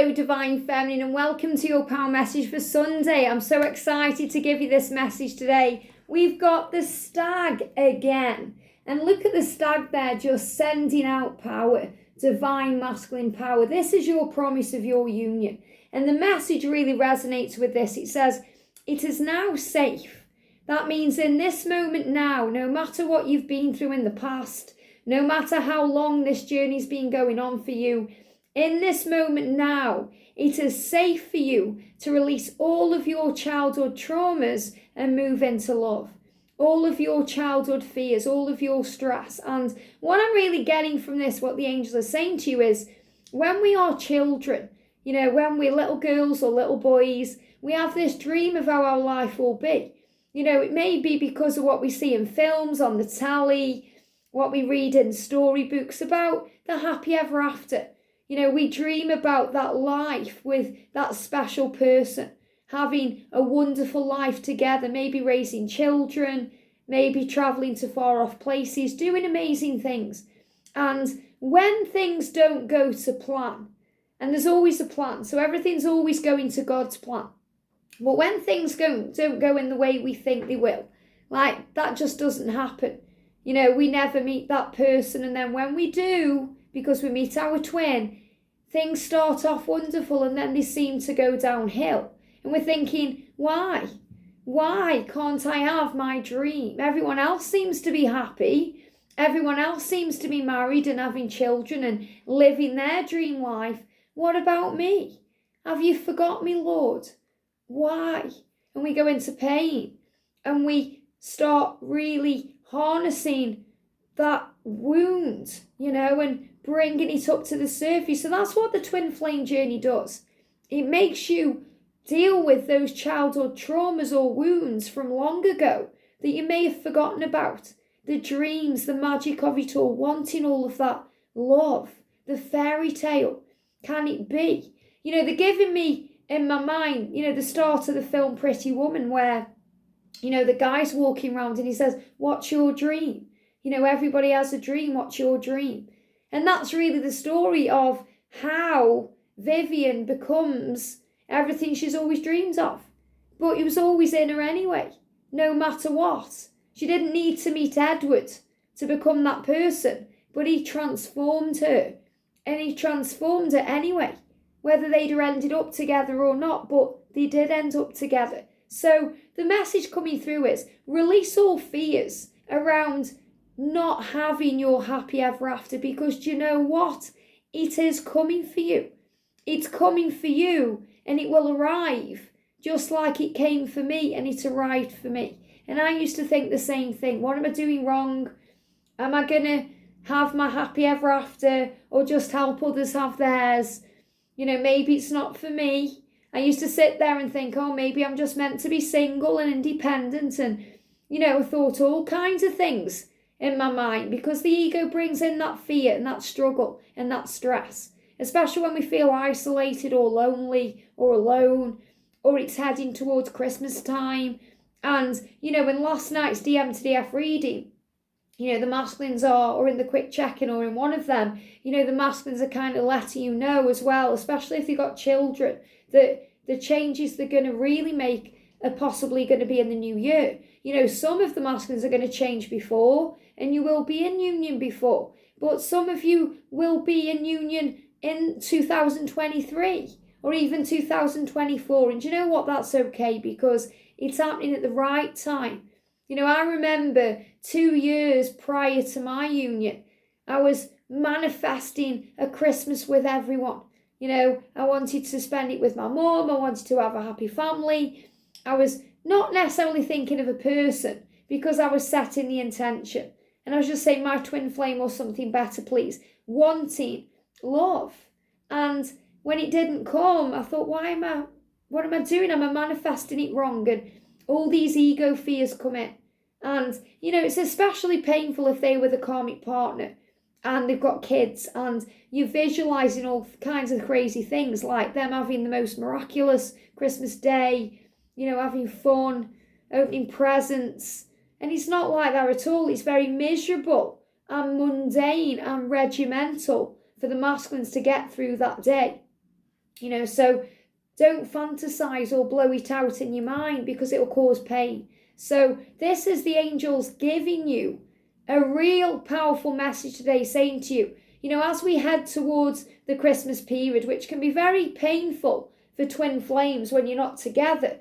Hello, Divine Feminine, and welcome to your Power Message for Sunday. I'm so excited to give you this message today. We've got the Stag again. And look at the Stag there, just sending out power, divine masculine power. This is your promise of your union. And the message really resonates with this. It says, it is now safe. That means in this moment now, no matter what you've been through in the past, no matter how long this journey's been going on for you, in this moment now, it is safe for you to release all of your childhood traumas and move into love. All of your childhood fears, all of your stress. And what I'm really getting from this, what the angels are saying to you is, when we are children, when we're little girls or little boys, we have this dream of how our life will be. It may be because of what we see in films, on the telly, what we read in storybooks about the happy ever after. We dream about that life with that special person, having a wonderful life together, maybe raising children, maybe traveling to far off places, doing amazing things. And when things don't go to plan, and there's always a plan, so everything's always going to God's plan. But when things don't go in the way we think they will, like that just doesn't happen. We never meet that person, and then when we do, because we meet our twin, things start off wonderful and then they seem to go downhill. And we're thinking, why? Why can't I have my dream? Everyone else seems to be happy. Everyone else seems to be married and having children and living their dream life. What about me? Have you forgot me, Lord? Why? And we go into pain and we start really harnessing that wound, and bringing it up to the surface. So that's what the twin flame journey does. It makes you deal with those childhood traumas or wounds from long ago that you may have forgotten about. The dreams, the magic of it all, wanting all of that love, the fairy tale. Can it be? They're giving me in my mind, the start of the film Pretty Woman, where, the guy's walking around and he says, what's your dream? Everybody has a dream. What's your dream? And that's really the story of how Vivian becomes everything she's always dreamed of. But he was always in her anyway, no matter what. She didn't need to meet Edward to become that person, but he transformed her. And he transformed her anyway, whether they'd have ended up together or not, but they did end up together. So the message coming through is, release all fears around not having your happy ever after, because do you know what? It is coming for you. It's coming for you, and it will arrive just like it came for me and it arrived for me. And I used to think the same thing. What am I doing wrong? Am I going to have my happy ever after or just help others have theirs? Maybe it's not for me. I used to sit there and think, oh, maybe I'm just meant to be single and independent, and, I thought all kinds of things in my mind, because the ego brings in that fear and that struggle and that stress, especially when we feel isolated or lonely or alone, or it's heading towards Christmas time. And, in last night's DM to DF reading, the masculines are, or in the quick check-in or in one of them, the masculines are kind of letting you know as well, especially if you've got children, that the changes they're going to really make are possibly going to be in the new year. Some of the masculines are going to change before, and you will be in union before. But some of you will be in union in 2023 or even 2024. And do you know what? That's okay, because it's happening at the right time. I remember 2 years prior to my union, I was manifesting a Christmas with everyone. I wanted to spend it with my mum. I wanted to have a happy family. I was not necessarily thinking of a person, because I was setting the intention. And I was just saying, my twin flame or something better, please. Wanting love. And when it didn't come, I thought, what am I doing? Am I manifesting it wrong? And all these ego fears come in. And, it's especially painful if they were the karmic partner and they've got kids, and you're visualizing all kinds of crazy things, like them having the most miraculous Christmas day, having fun, opening presents. And it's not like that at all. It's very miserable and mundane and regimental for the masculines to get through that day. So don't fantasize or blow it out in your mind because it will cause pain. So this is the angels giving you a real powerful message today, saying to you, as we head towards the Christmas period, which can be very painful for twin flames when you're not together,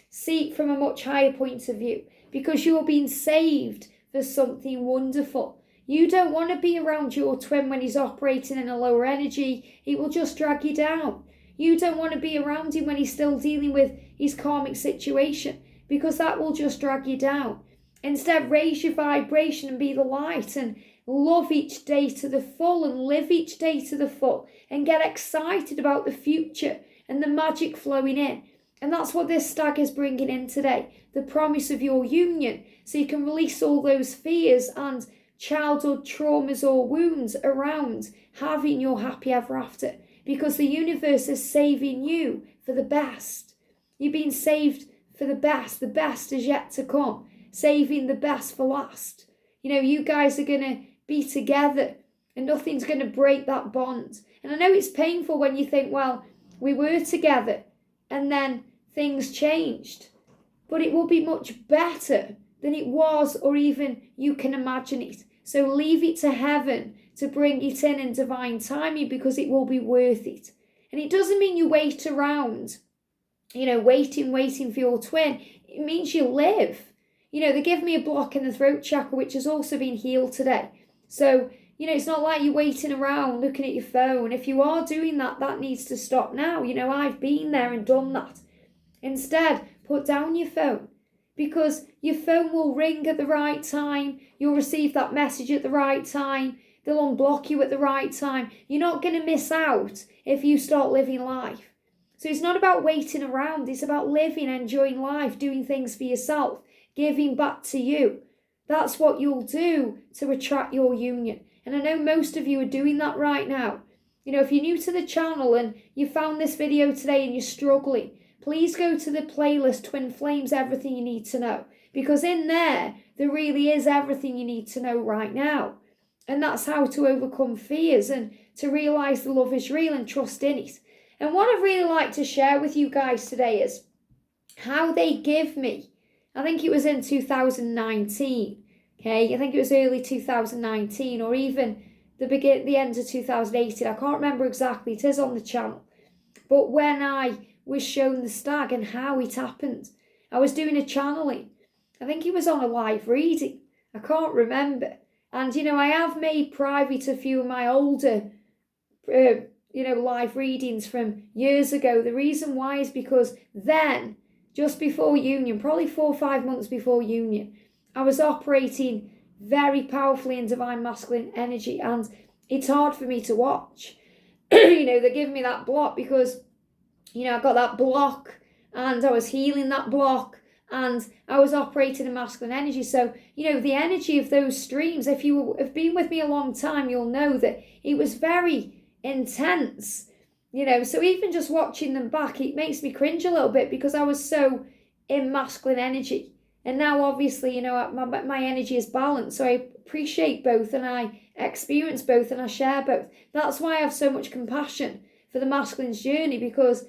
see it from a much higher point of view, because you're being saved for something wonderful. You don't want to be around your twin when he's operating in a lower energy. It will just drag you down. You don't want to be around him when he's still dealing with his karmic situation, because that will just drag you down. Instead, raise your vibration and be the light, and love each day to the full, and live each day to the full, and get excited about the future and the magic flowing in. And that's what this stag is bringing in today, the promise of your union, so you can release all those fears and childhood traumas or wounds around having your happy ever after, because the universe is saving you for the best. You've been saved for the best is yet to come, saving the best for last. You guys are going to be together and nothing's going to break that bond. And I know it's painful when you think, well, we were together and then things changed, but it will be much better than it was, or even you can imagine it. So leave it to heaven to bring it in divine timing, because it will be worth it. And it doesn't mean you wait around, waiting for your twin. It means you live. They give me a block in the throat chakra, which has also been healed today. So, it's not like you're waiting around looking at your phone. If you are doing that, that needs to stop now. I've been there and done that. Instead, put down your phone, because your phone will ring at the right time. You'll receive that message at the right time. They'll unblock you at the right time. You're not going to miss out if you start living life. So it's not about waiting around. It's about living, enjoying life, doing things for yourself, giving back to you. That's what you'll do to attract your union. And I know most of you are doing that right now. If you're new to the channel and you found this video today and you're struggling, please go to the playlist Twin Flames Everything You Need to Know, because in there really is everything you need to know right now. And that's how to overcome fears and to realise the love is real and trust in it. And what I'd really like to share with you guys today is how they give me, I think it was in 2019, okay? I think it was early 2019, or even the end of 2018. I can't remember exactly. It is on the channel. But when I was shown the stag and how it happened, I was doing a channeling. I think it was on a live reading. I can't remember. And, I have made private a few of my older, live readings from years ago. The reason why is because then, just before union, probably 4 or 5 months before union, I was operating very powerfully in divine masculine energy, and it's hard for me to watch. They're giving me that block because, I got that block and I was healing that block and I was operating in masculine energy. So, the energy of those streams, if you have been with me a long time, you'll know that it was very intense. So even just watching them back, it makes me cringe a little bit because I was so in masculine energy. And now obviously, my energy is balanced. So I appreciate both and I experience both and I share both. That's why I have so much compassion for the masculine's journey, because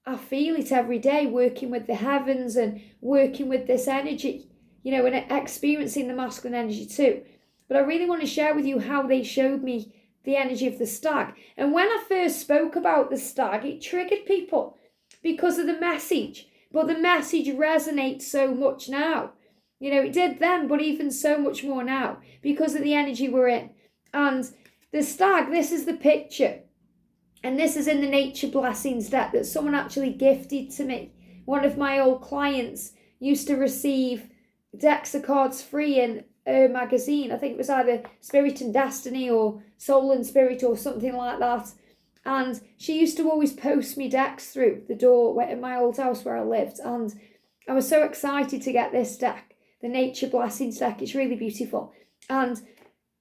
I feel it every day, working with the heavens and working with this energy, and experiencing the masculine energy too. But I really want to share with you how they showed me the energy of the stag. And when I first spoke about the stag, it triggered people because of the message. But the message resonates so much now. It did then, but even so much more now because of the energy we're in. And the stag, this is the picture. And this is in the Nature Blessings deck that someone actually gifted to me. One of my old clients used to receive decks of cards free in a magazine. I think it was either Spirit and Destiny or Soul and Spirit or something like that. And she used to always post me decks through the door in my old house where I lived. And I was so excited to get this deck, the Nature Blessings deck. It's really beautiful. And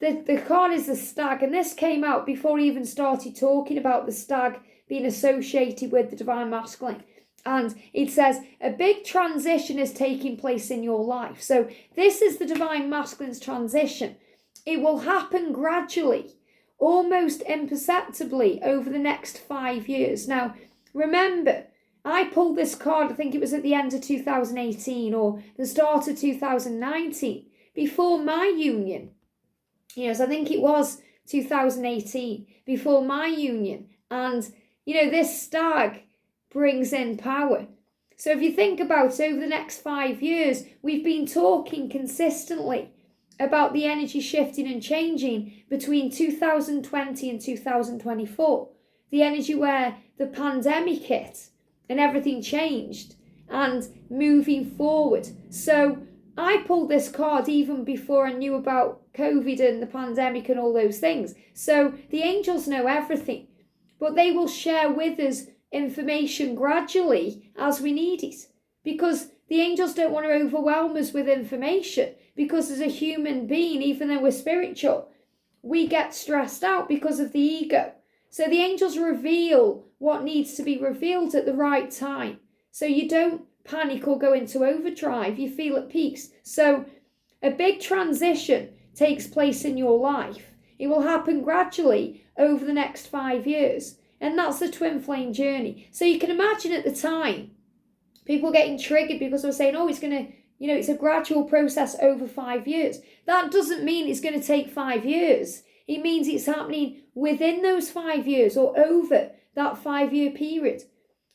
the card is the stag, and this came out before I even started talking about the stag being associated with the divine masculine. And it says, a big transition is taking place in your life. So this is the divine masculine's transition. It will happen gradually, almost imperceptibly over the next 5 years. Now, Remember, I pulled this card, I think it was at the end of 2018 or the start of 2019, before my union. So I think it was 2018, before my union. And, this stag brings in power. So if you think about it, over the next 5 years, we've been talking consistently about the energy shifting and changing between 2020 and 2024. The energy where the pandemic hit and everything changed, and moving forward. So I pulled this card even before I knew about COVID and the pandemic and all those things. So the angels know everything, but they will share with us information gradually as we need it, because the angels don't want to overwhelm us with information, because as a human being, even though we're spiritual, we get stressed out because of the ego. So the angels reveal what needs to be revealed at the right time. So you don't panic or go into overdrive. You feel at peace. So a big transition takes place in your life. It will happen gradually over the next 5 years. And that's the twin flame journey. So you can imagine at the time, people getting triggered because we're saying, it's going to, it's a gradual process over 5 years. That doesn't mean it's going to take 5 years. It means it's happening within those 5 years or over that 5-year period.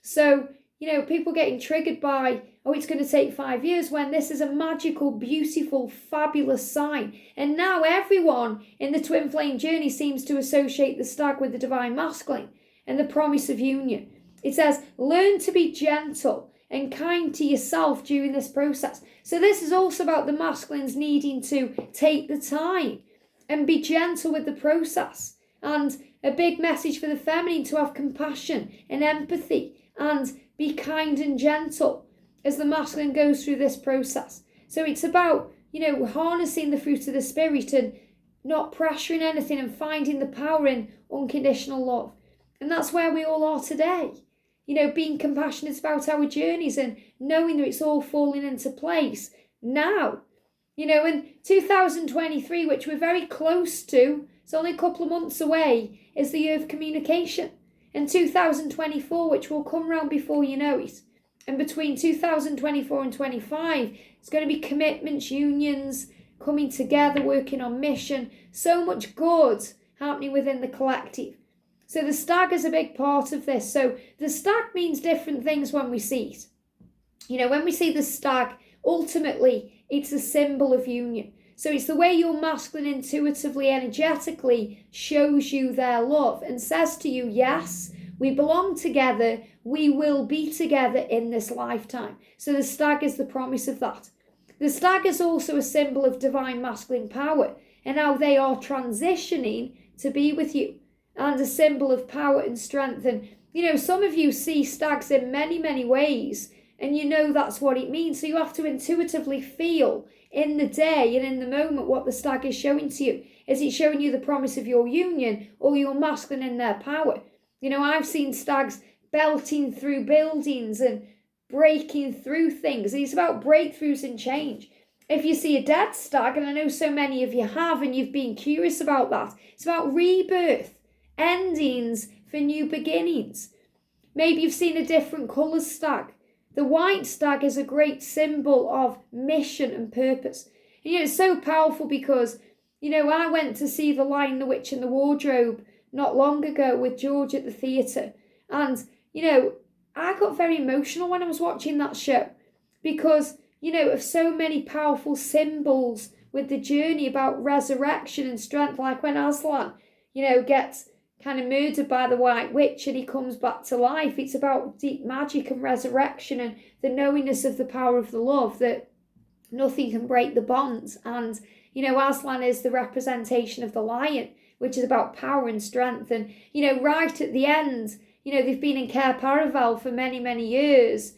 So, people getting triggered by, it's going to take 5 years, when this is a magical, beautiful, fabulous sign. And now everyone in the twin flame journey seems to associate the stag with the divine masculine and the promise of union. It says, learn to be gentle and kind to yourself during this process. So this is also about the masculines needing to take the time and be gentle with the process. And a big message for the feminine to have compassion and empathy and be kind and gentle as the masculine goes through this process. So it's about, harnessing the fruit of the spirit and not pressuring anything and finding the power in unconditional love. And that's where we all are today. Being compassionate about our journeys and knowing that it's all falling into place now. In 2023, which we're very close to, it's only a couple of months away, is the year of communication. And 2024, which will come around before you know it. And between 2024 and 25, it's going to be commitments, unions, coming together, working on mission. So much good happening within the collective. So the stag is a big part of this. So the stag means different things when we see it. When we see the stag, ultimately, it's a symbol of union. So it's the way your masculine intuitively, energetically shows you their love and says to you, yes, we belong together, we will be together in this lifetime. So the stag is the promise of that. The stag is also a symbol of divine masculine power and how they are transitioning to be with you, and a symbol of power and strength. And, some of you see stags in many, many ways, and that's what it means. So you have to intuitively feel in the day and in the moment what the stag is showing to you. Is it showing you the promise of your union or your masculine in their power? I've seen stags belting through buildings and breaking through things. It's about breakthroughs and change. If you see a dead stag, and I know so many of you have, and you've been curious about that, it's about rebirth, endings for new beginnings. Maybe you've seen a different colour stag. The white stag is a great symbol of mission and purpose. And, it's so powerful because, I went to see The Lion, the Witch and the Wardrobe not long ago with George at the theatre. And, I got very emotional when I was watching that show because, of so many powerful symbols with the journey about resurrection and strength, like when Aslan, gets kind of murdered by the White Witch and he comes back to life. It's about deep magic and resurrection and the knowingness of the power of the love, that nothing can break the bonds. And, Aslan is the representation of the lion, which is about power and strength. And, right at the end, they've been in Cair Paravel for many, many years,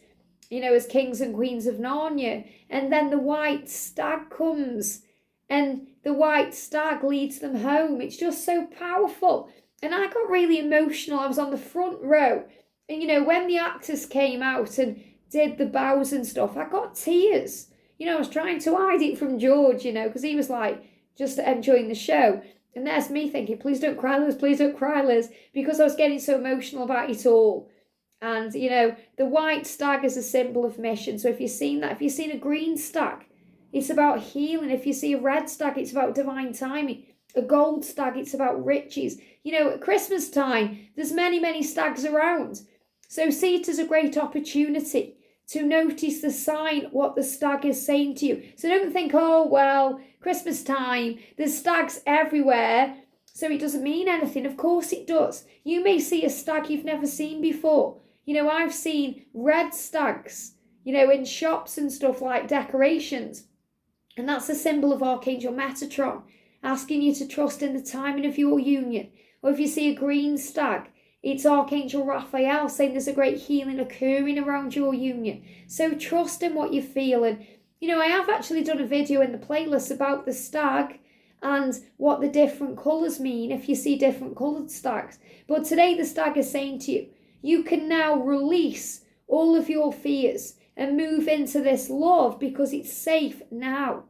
as kings and queens of Narnia. And then the white stag comes and the white stag leads them home. It's just so powerful. And I got really emotional. I was on the front row. And, when the actors came out and did the bows and stuff, I got tears. I was trying to hide it from George, because he was like just enjoying the show. And there's me thinking, please don't cry, Liz, because I was getting so emotional about it all. And, the white stag is a symbol of mission. So if you've seen that, if you've seen a green stag, it's about healing. If you see a red stag, it's about divine timing. A gold stag, it's about riches. At Christmas time, there's many, many stags around. So see it as a great opportunity to notice the sign, what the stag is saying to you. So don't think, oh, well, Christmas time, there's stags everywhere, so it doesn't mean anything. Of course it does. You may see a stag you've never seen before. I've seen red stags, in shops and stuff, like decorations. And that's a symbol of Archangel Metatron, asking you to trust in the timing of your union. Or if you see a green stag, it's Archangel Raphael saying there's a great healing occurring around your union. So trust in what you feel. And, I have actually done a video in the playlist about the stag and what the different colours mean if you see different coloured stags. But today the stag is saying to you, you can now release all of your fears and move into this love because it's safe now.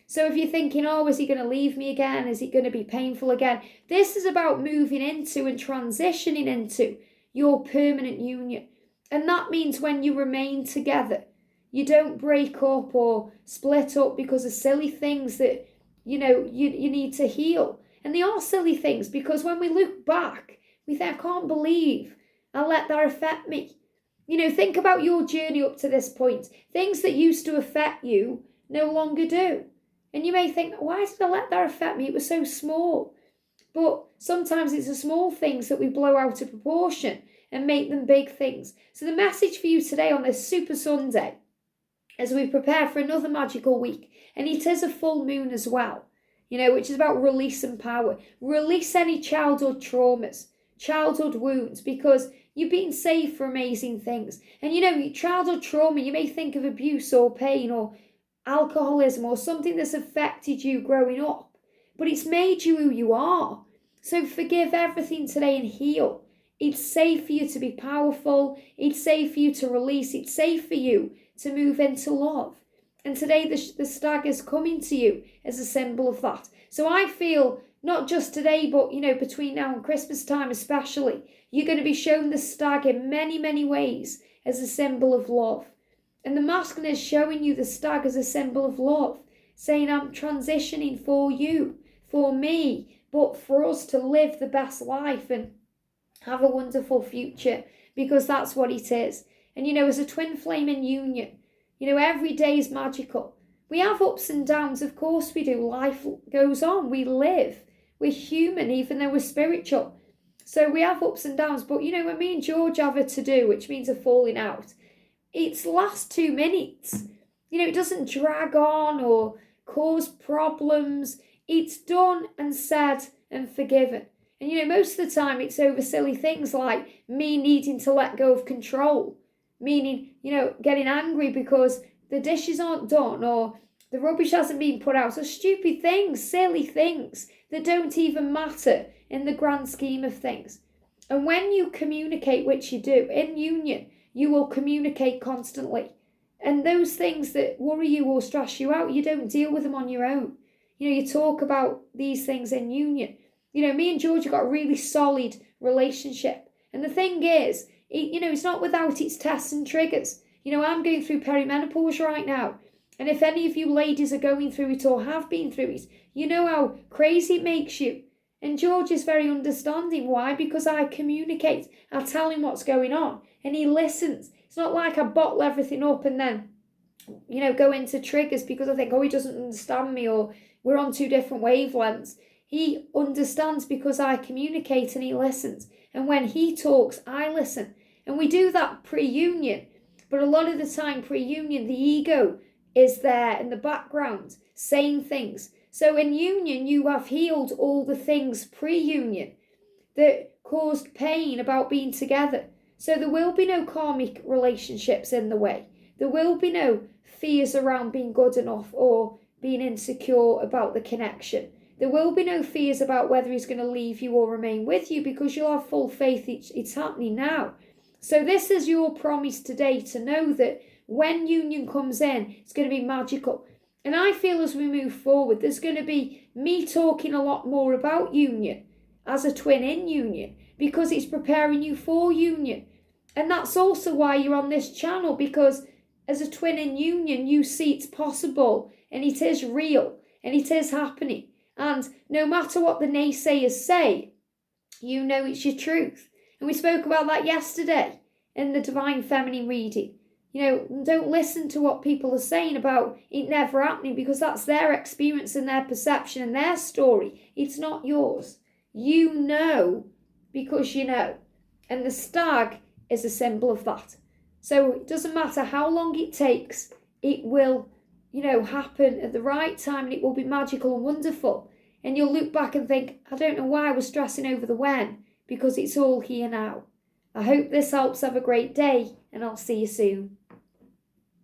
So if you're thinking, oh, is he going to leave me again? Is it going to be painful again? This is about moving into and transitioning into your permanent union. And that means when you remain together, you don't break up or split up because of silly things that, you need to heal. And they are silly things because when we look back, we think, I can't believe I let that affect me. Think about your journey up to this point. Things that used to affect you no longer do. And you may think, why did I let that affect me? It was so small. But sometimes it's the small things that we blow out of proportion and make them big things. So the message for you today on this Super Sunday, as we prepare for another magical week, and it is a full moon as well, which is about release and power. Release any childhood traumas, childhood wounds, because you've been saved for amazing things. And childhood trauma, you may think of abuse or pain or alcoholism or something that's affected you growing up, but it's made you who you are. So forgive everything today and heal. It's safe for you to be powerful. It's safe for you to release. It's safe for you to move into love. And today the stag is coming to you as a symbol of that. So I feel not just today, but between now and Christmas time especially, you're going to be shown the stag in many, many ways as a symbol of love. And the masculine is showing you the stag as a symbol of love, saying, I'm transitioning for you, for me, but for us to live the best life and have a wonderful future, because that's what it is. And, as a twin flame in union, every day is magical. We have ups and downs, of course we do. Life goes on, we live. We're human, even though we're spiritual. So we have ups and downs. But, when me and George have a to-do, which means a falling out, it's last 2 minutes. It doesn't drag on or cause problems. It's done and said and forgiven. And most of the time it's over silly things like me needing to let go of control. Meaning, getting angry because the dishes aren't done or the rubbish hasn't been put out. So stupid things, silly things that don't even matter in the grand scheme of things. And when you communicate, which you do, in union, you will communicate constantly. And those things that worry you or stress you out, you don't deal with them on your own. You talk about these things in union. Me and George have got a really solid relationship. And the thing is, it's not without its tests and triggers. I'm going through perimenopause right now. And if any of you ladies are going through it or have been through it, you know how crazy it makes you. And George is very understanding. Why? Because I communicate. I tell him what's going on and he listens. It's not like I bottle everything up and then, go into triggers because I think, he doesn't understand me or we're on 2 different wavelengths. He understands because I communicate and he listens. And when he talks, I listen. And we do that pre-union. But a lot of the time pre-union, the ego is there in the background saying things. So in union, you have healed all the things pre-union that caused pain about being together. So there will be no karmic relationships in the way. There will be no fears around being good enough or being insecure about the connection. There will be no fears about whether he's going to leave you or remain with you because you'll have full faith it's happening now. So this is your promise today to know that when union comes in, it's going to be magical. And I feel as we move forward, there's going to be me talking a lot more about union as a twin in union because it's preparing you for union. And that's also why you're on this channel, because as a twin in union, you see it's possible and it is real and it is happening. And no matter what the naysayers say, you know it's your truth. And we spoke about that yesterday in the Divine Feminine reading. Don't listen to what people are saying about it never happening, because that's their experience and their perception and their story. It's not yours. You know because you know. And the stag is a symbol of that. So it doesn't matter how long it takes, it will, happen at the right time, and it will be magical and wonderful. And you'll look back and think, I don't know why I was stressing over the when, because it's all here now. I hope this helps. Have a great day, and I'll see you soon.